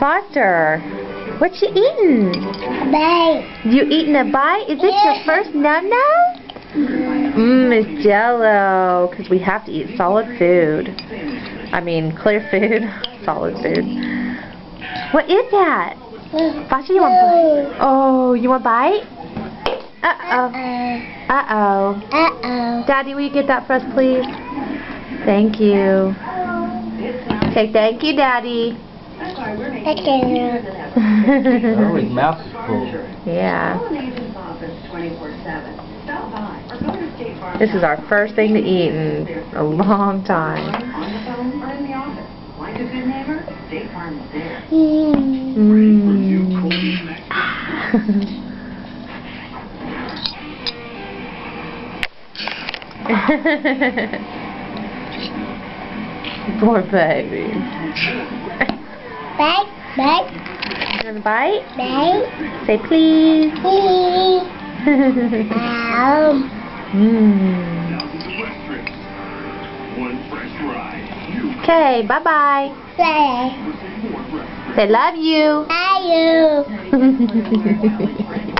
Foster, what you eating? A bite. You eating a bite? Is this your first num-num? It's Jell-O, because we have to eat solid food. I mean, clear food, solid food. What is that? Foster, you want bite? Oh, you want bite? Uh-oh. Uh-oh. Uh-oh. Daddy, will you get that for us, please? Thank you. Okay, thank you, Daddy. Okay. Oh, his mouth is full. Yeah. This is our first thing to eat in a long time. Poor baby. Bite. Bite. You want a bite? Bite. Say please. Ow. Okay, bye-bye. Say. Say love you. Bye you.